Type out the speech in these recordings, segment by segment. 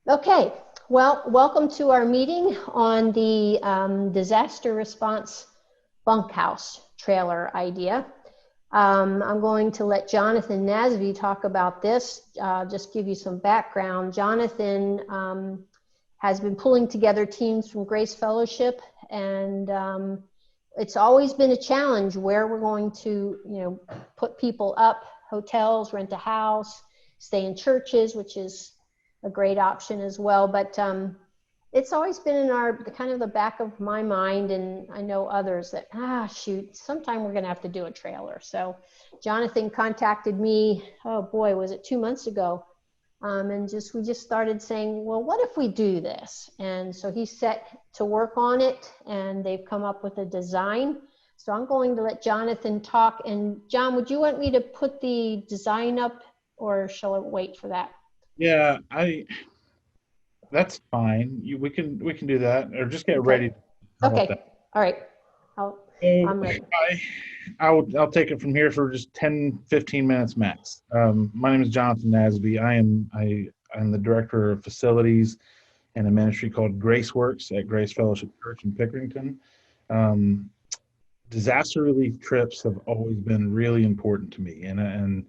Okay, well, welcome to our meeting on the disaster response bunkhouse trailer idea. I'm going to let Jonathan Nasby talk about this, just give you some background. Jonathan has been pulling together teams from Grace Fellowship, and it's always been a challenge where we're going to, put people up, hotels, rent a house, stay in churches, which is a great option as well. But it's always been in our kind of the back of my mind, and I know others that shoot, sometime we're gonna have to do a trailer. So Jonathan contacted me, oh boy, was it 2 months ago, and we just started saying, well, what if we do this? And so he set to work on it, and they've come up with a design. So I'm going to let Jonathan talk. And John, would you want me to put the design up, or shall I wait for that? Yeah, that's fine. We can do that, or just get ready. How about that? Okay. All right. So I'm ready. I'll take it from here for just 10, 15 minutes max. My name is Jonathan Nasby. I'm the director of facilities in a ministry called Grace Works at Grace Fellowship Church in Pickerington. Um, Disaster relief trips have always been really important to me, and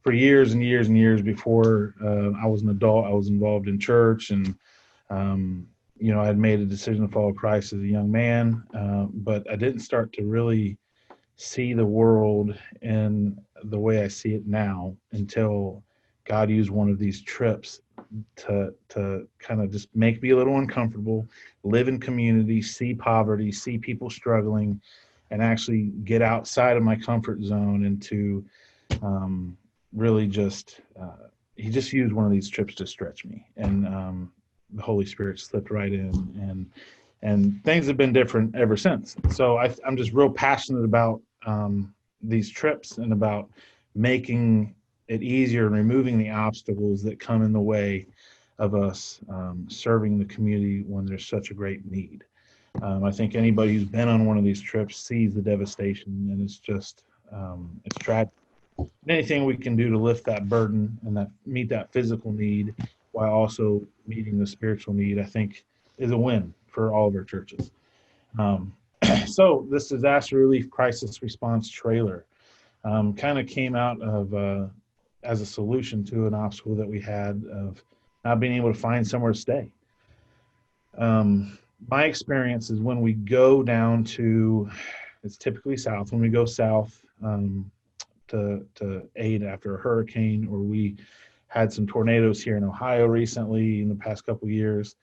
for years and years and years before I was an adult, I was involved in church, and I had made a decision to follow Christ as a young man, but I didn't start to really see the world in the way I see it now until God used one of these trips to kind of just make me a little uncomfortable, live in community, see poverty, see people struggling, and actually get outside of my comfort zone and to really just he just used one of these trips to stretch me, and the Holy Spirit slipped right in, and things have been different ever since. So I'm just real passionate about these trips and about making it easier and removing the obstacles that come in the way of us serving the community when there's such a great need. I think anybody who's been on one of these trips sees the devastation, and it's tragic. Anything we can do to lift that burden and that meet that physical need while also meeting the spiritual need, I think, is a win for all of our churches. Um, so this disaster relief crisis response trailer kind of came out of as a solution to an obstacle that we had of not being able to find somewhere to stay. My experience is when we go down to, it's typically south, when we go south to aid after a hurricane, or we had some tornadoes here in Ohio recently in the past couple of years,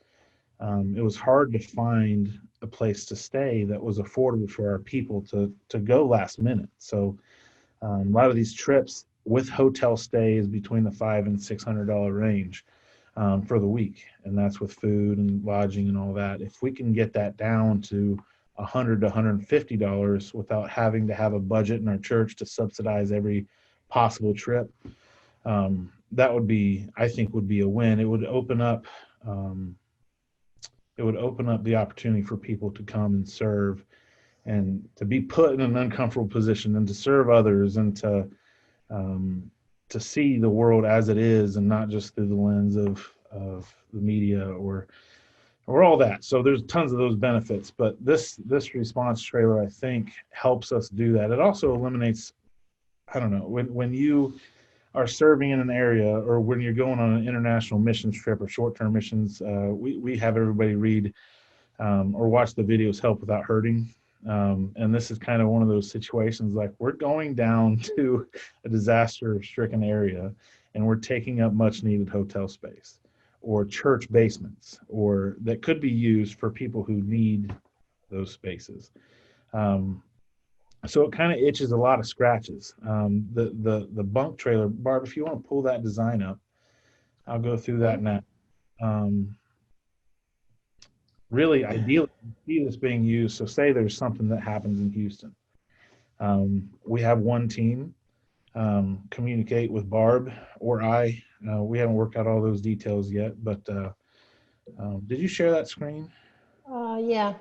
it was hard to find a place to stay that was affordable for our people to go last minute. So a lot of these trips with hotel stay is between the $500 and $600 range for the week, and that's with food and lodging and all that. If we can get that down to $100 to $150 without having to have a budget in our church to subsidize every possible trip, that would be, I think, would be a win. It would open up the opportunity for people to come and serve, and to be put in an uncomfortable position, and to serve others, and to see the world as it is, and not just through the lens of the media or all that. So there's tons of those benefits, but this response trailer, I think, helps us do that. It also eliminates, I don't know, when you are serving in an area, or when you're going on an international missions trip or short-term missions, we have everybody read or watch the videos Help Without Hurting. And this is kind of one of those situations, like, we're going down to a disaster-stricken area, and we're taking up much-needed hotel space or church basements, or that could be used for people who need those spaces. So it kind of itches a lot of scratches. The bunk trailer, Barb, if you want to pull that design up, I'll go through that now. Really, ideally, you see this being used. So say there's something that happens in Houston. We have one team communicate with Barb or I. We haven't worked out all those details yet, but did you share that screen? Yeah.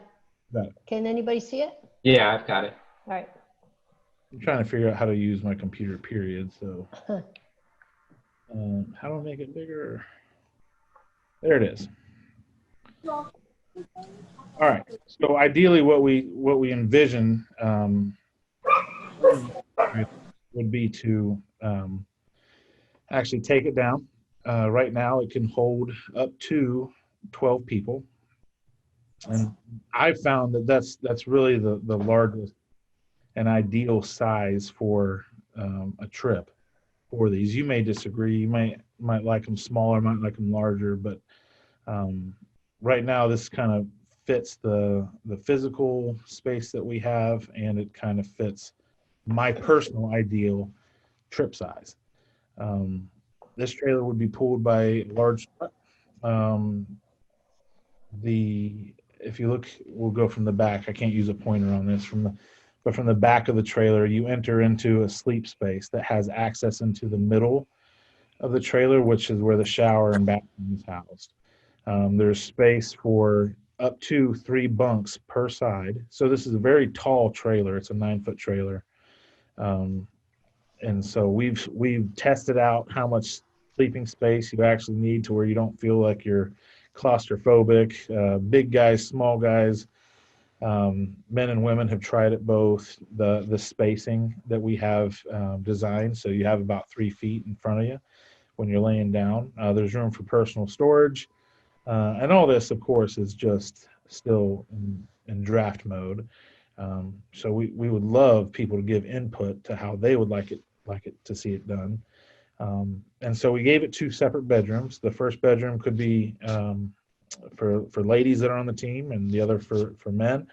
Can anybody see it? Yeah, I've got it. All right. I'm trying to figure out how to use my computer, period. So how do I make it bigger? There it is. All right. So ideally, what we envision would be to actually take it down. Right now, it can hold up to 12 people, and I found that that's really the largest and ideal size for a trip for these. You may disagree. You might like them smaller, might like them larger, but um, right now this kind of fits the physical space that we have, and it kind of fits my personal ideal trip size. Um, this trailer would be pulled by a large truck. Um, the if you look, we'll go from the back. I can't use a pointer on this but from the back of the trailer, you enter into a sleep space that has access into the middle of the trailer, which is where the shower and bathroom is housed. There's space for up to 3 bunks per side. So this is a very tall trailer. It's a 9-foot trailer. Um, and so we've tested out how much sleeping space you actually need to where you don't feel like you're claustrophobic. Big guys, small guys, men and women have tried it both. The spacing that we have designed, so you have about 3 feet in front of you when you're laying down. There's room for personal storage, and all this, of course, is just still in draft mode. So we would love people to give input to how they would like it to see it done. And so we gave it 2 separate bedrooms. The first bedroom could be for ladies that are on the team, and the other for men.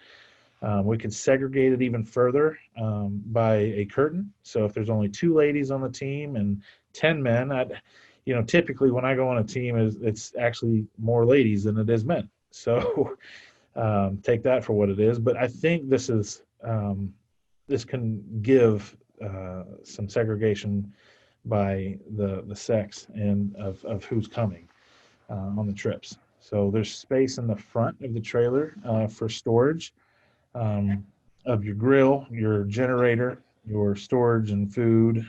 We could segregate it even further by a curtain. So if there's only 2 ladies on the team and 10 men, typically when I go on a team, it's actually more ladies than it is men. So take that for what it is. But I think this can give some segregation by the sex and of who's coming on the trips. So there's space in the front of the trailer for storage of your grill, your generator, your storage and food.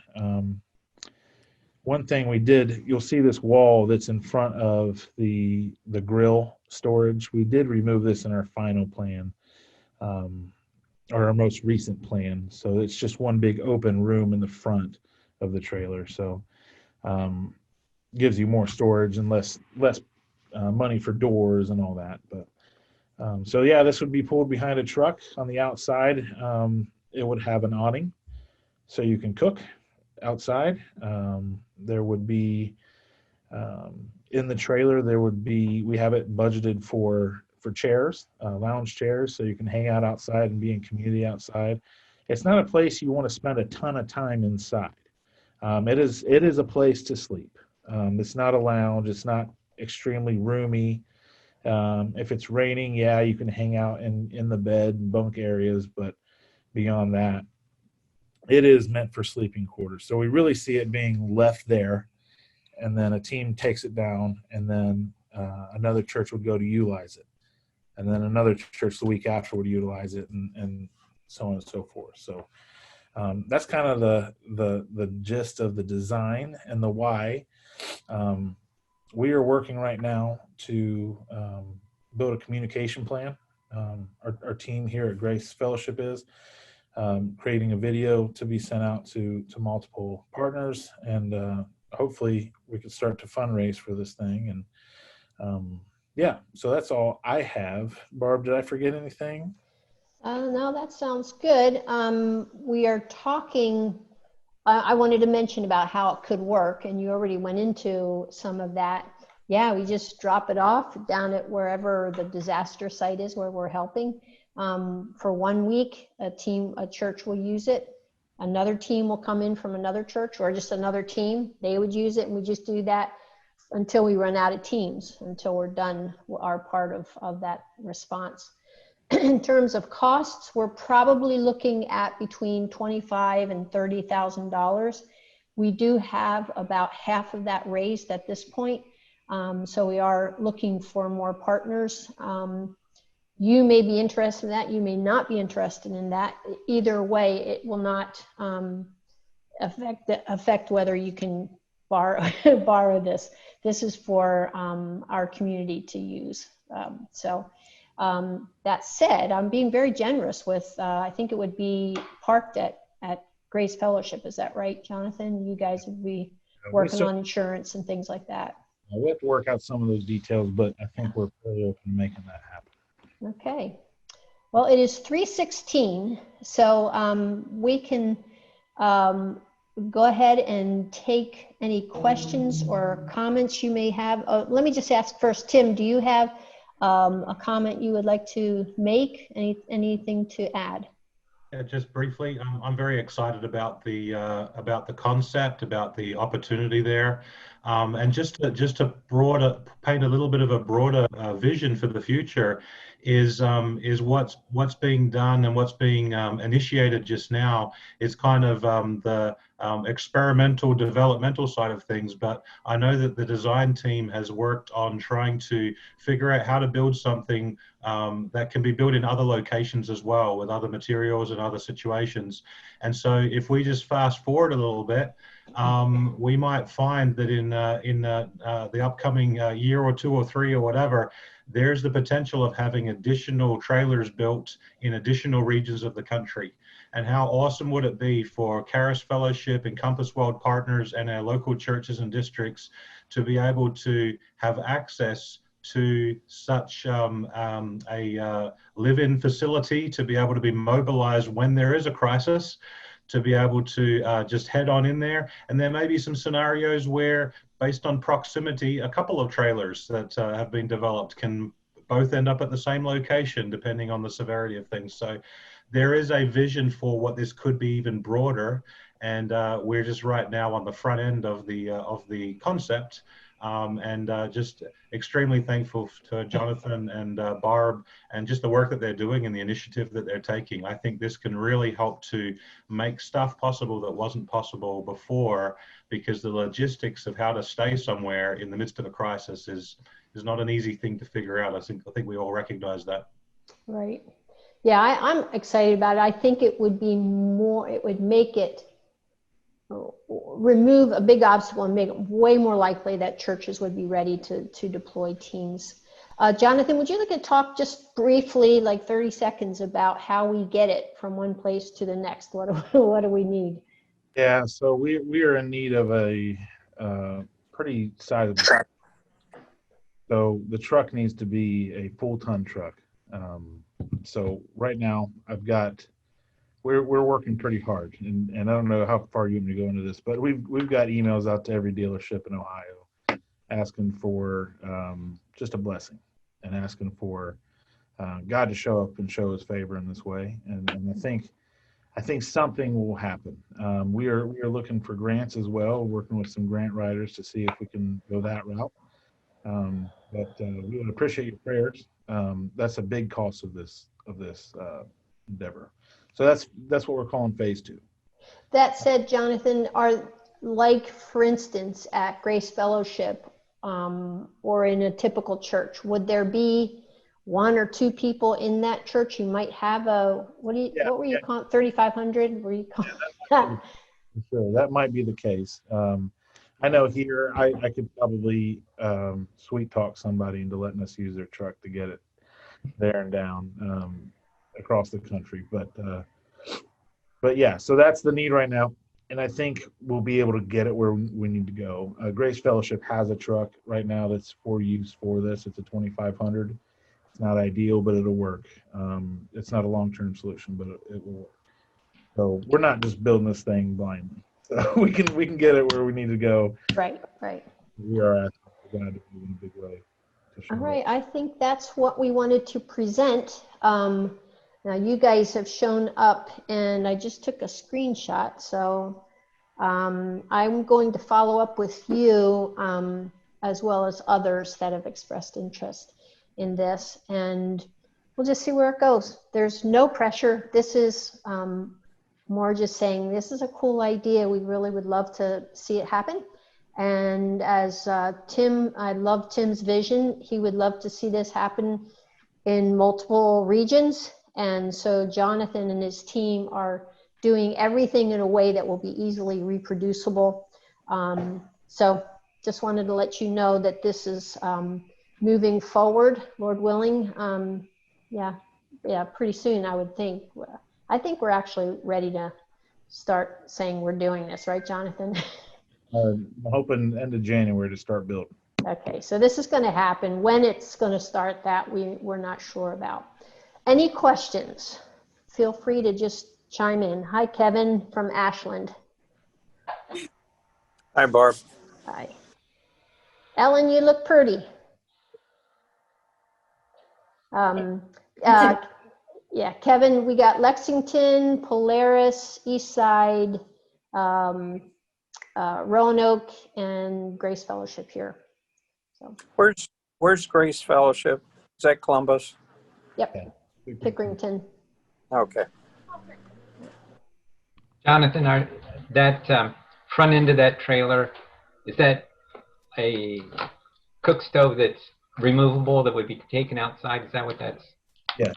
One thing we did, you'll see this wall that's in front of the grill storage. We did remove this in our final plan, or our most recent plan. So it's just one big open room in the front of the trailer. So gives you more storage and less money for doors and all that. But so yeah, this would be pulled behind a truck on the outside. It would have an awning, so you can cook outside. There would be in the trailer. We have it budgeted for chairs, lounge chairs, so you can hang out outside and be in community outside. It's not a place you want to spend a ton of time inside. It is a place to sleep. It's not a lounge. It's not extremely roomy. If it's raining, yeah, you can hang out in the bed and bunk areas, but beyond that, it is meant for sleeping quarters. So we really see it being left there, and then a team takes it down, and then another church would go to utilize it, and then another church the week after would utilize it, and so on and so forth. So that's kind of the gist of the design and the why. We are working right now to build a communication plan. Our team here at Grace Fellowship is creating a video to be sent out to multiple partners, and hopefully we can start to fundraise for this thing. And yeah, so that's all I have. Barb, did I forget anything? No, that sounds good. We are talking. I wanted to mention about how it could work, and you already went into some of that. Yeah, we just drop it off down at wherever the disaster site is where we're helping. For 1 week, a church will use it. Another team will come in from another church, or just another team. They would use it, and we just do that until we run out of teams, until we're done our part of that response. In terms of costs, we're probably looking at between $25,000 and $30,000. We do have about half of that raised at this point. So we are looking for more partners. You may be interested in that. You may not be interested in that. Either way, it will not affect whether you can borrow borrow this. This is for our community to use. That said, I'm being very generous with, I think it would be parked at Grace Fellowship. Is that right, Jonathan? You guys would be working on insurance and things like that. We have to work out some of those details, but I think we're pretty open to making that happen. Okay. Well, it is 3:16, so we can go ahead and take any questions or comments you may have. Let me just ask first, Tim, do you have a comment you would like to make? Anything to add? Yeah, just briefly, I'm very excited about the concept, about the opportunity there, and just to paint a little bit of a broader vision for the future is what's being done and what's being initiated just now is kind of the experimental developmental side of things. But I know that the design team has worked on trying to figure out how to build something that can be built in other locations as well, with other materials and other situations. And so if we just fast forward a little bit, we might find that in the upcoming year or two or three or whatever, there's the potential of having additional trailers built in additional regions of the country. And how awesome would it be for Charis Fellowship and Compass World Partners and our local churches and districts to be able to have access to such a live-in facility, to be able to be mobilized when there is a crisis, to be able to just head on in there. And there may be some scenarios where, based on proximity, a couple of trailers that have been developed can both end up at the same location, depending on the severity of things. So there is a vision for what this could be even broader. And we're just right now on the front end of the concept. Just extremely thankful to Jonathan and Barb and just the work that they're doing and the initiative that they're taking. I think this can really help to make stuff possible that wasn't possible before, because the logistics of how to stay somewhere in the midst of a crisis is not an easy thing to figure out. I think we all recognize that. Right. Yeah, I'm excited about it. I think it would make it remove a big obstacle and make it way more likely that churches would be ready to deploy teams. Jonathan, would you like to talk just briefly, like 30 seconds, about how we get it from one place to the next? What do we need? Yeah, so we are in need of a pretty sizable truck. So the truck needs to be a full-ton truck. So right now we're working pretty hard, and I don't know how far you want me to go into this, but we've got emails out to every dealership in Ohio asking for just a blessing and asking for God to show up and show his favor in this way. And I think something will happen. We are looking for grants as well, working with some grant writers to see if we can go that route. But we would appreciate your prayers. That's a big cost of this endeavor. So that's what we're calling phase 2. That said, Jonathan, for instance, at Grace Fellowship or in a typical church, would there be 1 or 2 people in that church? You might have what were you calling 3,500? Were you calling that? Sure, that might be the case. I know here I could probably sweet talk somebody into letting us use their truck to get it there and down across the country. But yeah, so that's the need right now. And I think we'll be able to get it where we need to go. Grace Fellowship has a truck right now that's for use for this. It's a 2,500. It's not ideal, but it'll work. It's not a long-term solution, but it will work. So we're not just building this thing blindly. So we can get it where we need to go. Right. We are asking for God to move in a big way. All right, I think that's what we wanted to present. Now you guys have shown up, and I just took a screenshot, so I'm going to follow up with you as well as others that have expressed interest in this, and we'll just see where it goes. There's no pressure. This is more just saying this is a cool idea. We really would love to see it happen. And as Tim, I love Tim's vision. He would love to see this happen in multiple regions. And so Jonathan and his team are doing everything in a way that will be easily reproducible. So just wanted to let you know that this is moving forward, Lord willing. Yeah, pretty soon, I would think. I think we're actually ready to start saying we're doing this, right, Jonathan? I'm hoping end of January to start building. Okay, so this is going to happen. When it's going to start, that we're not sure about. Any questions? Feel free to just chime in. Hi, Kevin from Ashland. Hi, Barb. Hi. Ellen, you look pretty. Yeah, Kevin, we got Lexington, Polaris, Eastside, Roanoke, and Grace Fellowship here. So Where's Grace Fellowship? Is that Columbus? yep, Pickerington. Okay. Jonathan, that front end of that trailer, is that a cook stove that's removable that would be taken outside? Is that what that's? Yeah.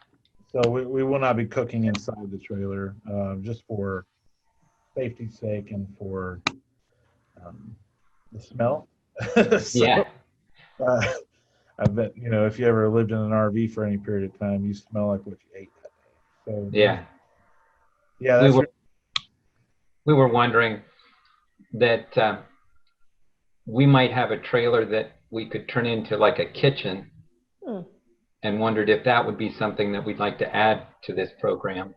So we will not be cooking inside the trailer, just for safety's sake and for the smell. So, Yeah. I bet, if you ever lived in an RV for any period of time, you smell like what you ate that day. So Yeah. Yeah, that's we were wondering that we might have a trailer that we could turn into like a kitchen, and wondered if that would be something that we'd like to add to this program.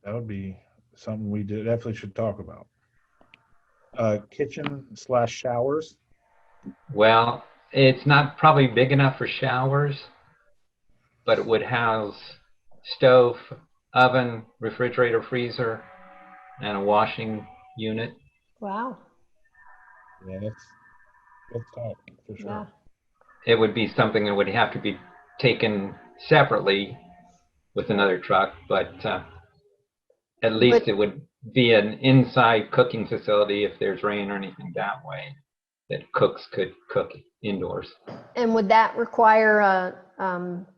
That would be something we definitely should talk about. Kitchen/showers. Well, it's not probably big enough for showers, but it would house stove, oven, refrigerator, freezer, and a washing unit. Wow. Yeah, let's talk for sure. Yeah. It would be something that would have to be taken separately with another truck, but at least it would be an inside cooking facility if there's rain or anything that way, that cooks could cook indoors. And would that require a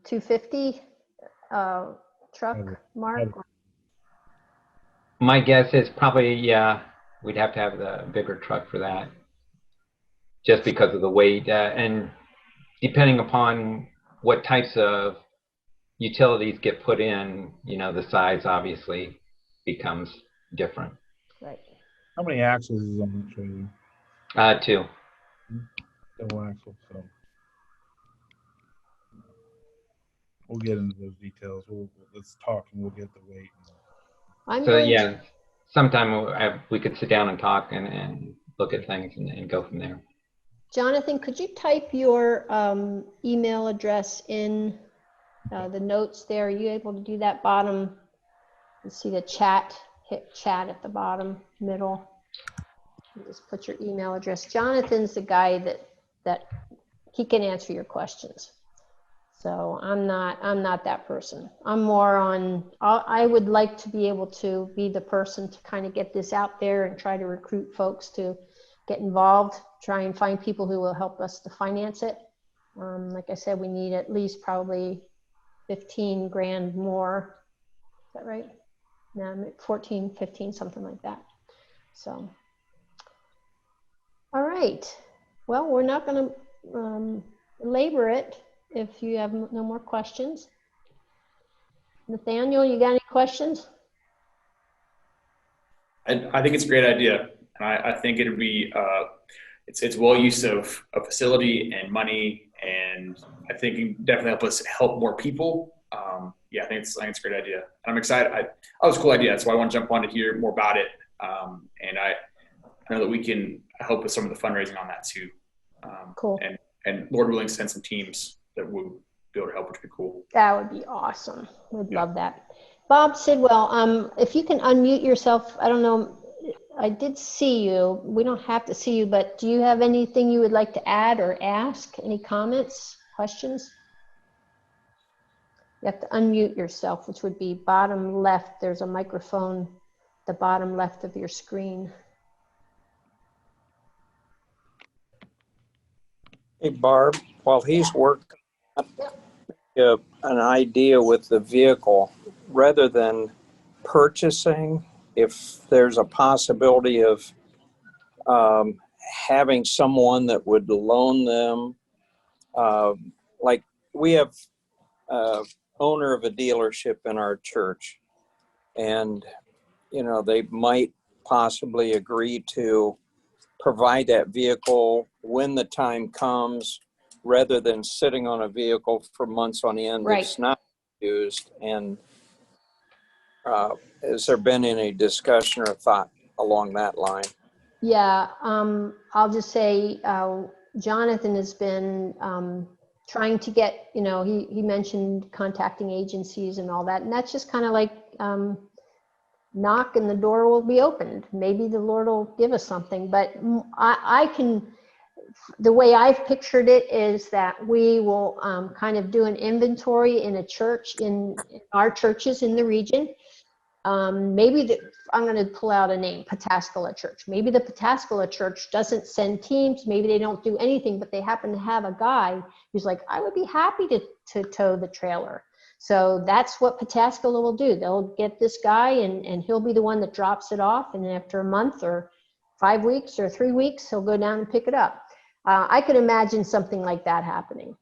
250 truck, Mark? My guess is probably, yeah, we'd have to have the bigger truck for that, just because of the weight, and depending upon what types of utilities get put in, the size obviously becomes different. Right. How many axles is on that trailer? 2. Double axle. So we'll get into those details. Let's talk and we'll get the weight. Yeah, sometime we could sit down and talk and look at things and go from there. Jonathan, could you type your email address in the notes there? Are you able to do that bottom? You see the chat, hit chat at the bottom middle. You just put your email address. Jonathan's the guy that he can answer your questions. So I'm not that person. I'm more on, I would like to be able to be the person to kind of get this out there and try to recruit folks to get involved, try and find people who will help us to finance it. Like I said, we need at least probably 15 grand more. Is that right? No, 14, 15, something like that. So, all right. Well, we're not going to labor it if you have no more questions. Nathaniel, you got any questions? I think it's a great idea. I think it'd be it's well use of a facility and money, and I think it can definitely help us help more people. Yeah, I think it's a great idea. And I'm excited. That was a cool idea. That's why I want to jump on to hear more about it. And I know that we can help with some of the fundraising on that too. Cool. And Lord willing, send some teams that would be able to help, which would be cool. That would be awesome. We'd love that. Bob Sidwell, if you can unmute yourself, I don't know, I did see you. We don't have to see you, but do you have anything you would like to add or ask? Any comments, questions? You have to unmute yourself, which would be bottom left. There's a microphone, the bottom left of your screen. Hey, Barb, while he's working an idea with the vehicle, rather than purchasing, if there's a possibility of having someone that would loan them, like we have owner of a dealership in our church, and they might possibly agree to provide that vehicle when the time comes, rather than sitting on a vehicle for months on end that's not used. And has there been any discussion or thought along that line? Yeah, I'll just say Jonathan has been trying to get, he mentioned contacting agencies and all that, and that's just kind of like knock and the door will be opened. Maybe the Lord will give us something, but the way I've pictured it is that we will kind of do an inventory in a church, in our churches in the region. Maybe I'm going to pull out a name, Pataskala Church. Maybe the Pataskala Church doesn't send teams. Maybe they don't do anything, but they happen to have a guy who's like, I would be happy to tow the trailer. So that's what Pataskala will do. They'll get this guy and he'll be the one that drops it off. And then after a month or 5 weeks or 3 weeks, he'll go down and pick it up. I could imagine something like that happening.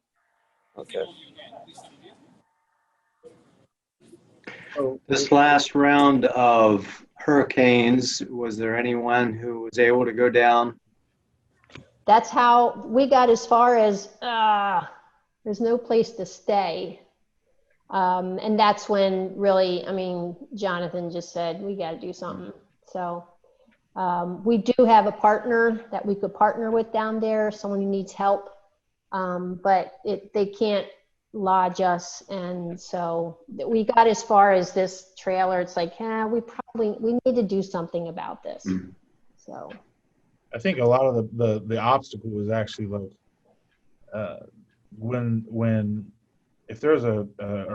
Okay. This last round of hurricanes, was there anyone who was able to go down? That's how we got as far as there's no place to stay. And that's when really, Jonathan just said, we got to do something. So we do have a partner that we could partner with down there, someone who needs help, but they can't lodge us. And so we got as far as this trailer. It's like, we need to do something about this. So I think a lot of the obstacle was actually like when if there's a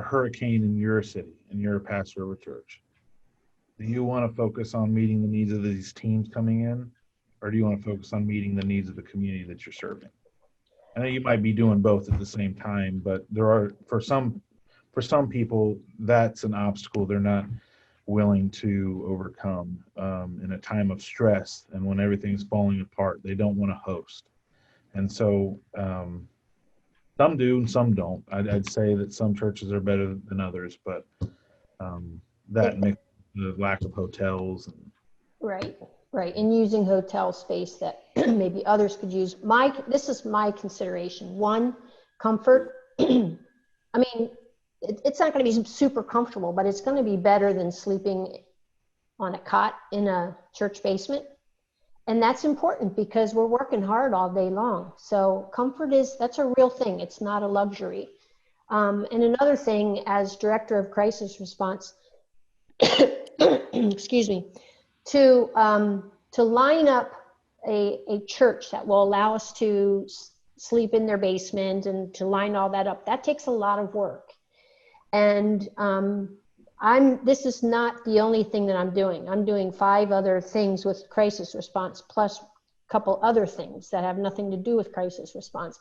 hurricane in your city, in your pastor of a church, do you want to focus on meeting the needs of these teams coming in, or do you want to focus on meeting the needs of the community that you're serving? I know you might be doing both at the same time, but there are for some people that's an obstacle they're not willing to overcome in a time of stress, and when everything's falling apart, they don't want to host. And so some do and some don't. I'd say that some churches are better than others, but that makes the lack of hotels. Right. And using hotel space that maybe others could use. This is my consideration. One, comfort. It's not going to be super comfortable, but it's going to be better than sleeping on a cot in a church basement. And that's important because we're working hard all day long. So comfort that's a real thing. It's not a luxury. And another thing, as director of crisis response, excuse me, to line up a church that will allow us to sleep in their basement and to line all that up, that takes a lot of work. And this is not the only thing that I'm doing. I'm doing 5 other things with crisis response, plus a couple other things that have nothing to do with crisis response.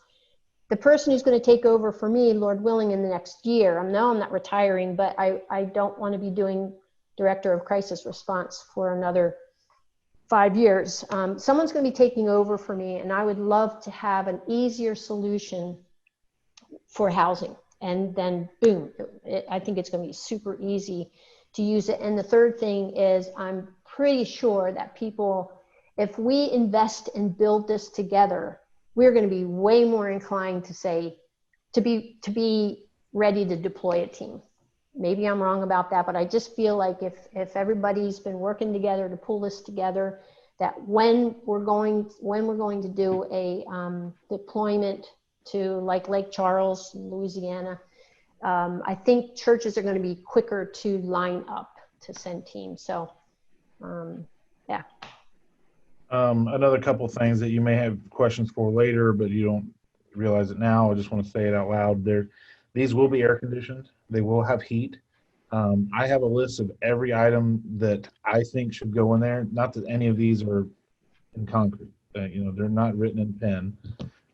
The person who's going to take over for me, Lord willing, in the next year, I'm not retiring, but I don't want to be doing director of crisis response for another 5 years. Someone's going to be taking over for me, and I would love to have an easier solution for housing. And then boom, I think it's going to be super easy to use it. And the third thing is, I'm pretty sure that people, if we invest and build this together, we're going to be way more inclined to be ready to deploy a team. Maybe I'm wrong about that, but I just feel like if everybody's been working together to pull this together, that when we're going to do a deployment to like Lake Charles, Louisiana, I think churches are going to be quicker to line up to send teams. So, yeah. Another couple things that you may have questions for later, but you don't realize it now. I just want to say it out loud. These will be air conditioned. They will have heat. I have a list of every item that I think should go in there. Not that any of these are in concrete. They're not written in pen.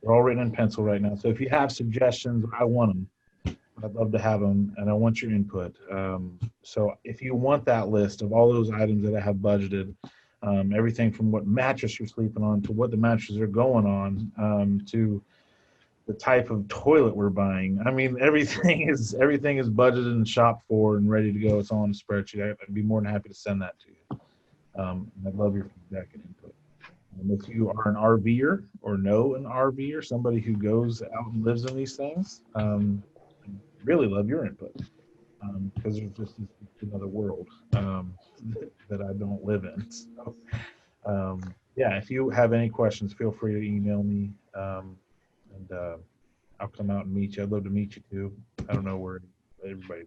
They're all written in pencil right now. So if you have suggestions, I want them. I'd love to have them, and I want your input. So if you want that list of all those items that I have budgeted, everything from what mattress you're sleeping on to what the mattresses are going on, to the type of toilet we're buying. I mean, everything is budgeted and shopped for and ready to go. It's all on a spreadsheet. I'd be more than happy to send that to you. I'd love your feedback and input. And if you are an RVer or know an RVer, somebody who goes out and lives in these things, I'd really love your input, because there's just another world that I don't live in. So, yeah, if you have any questions, feel free to email me, and I'll come out and meet you. I'd love to meet you too. I don't know where everybody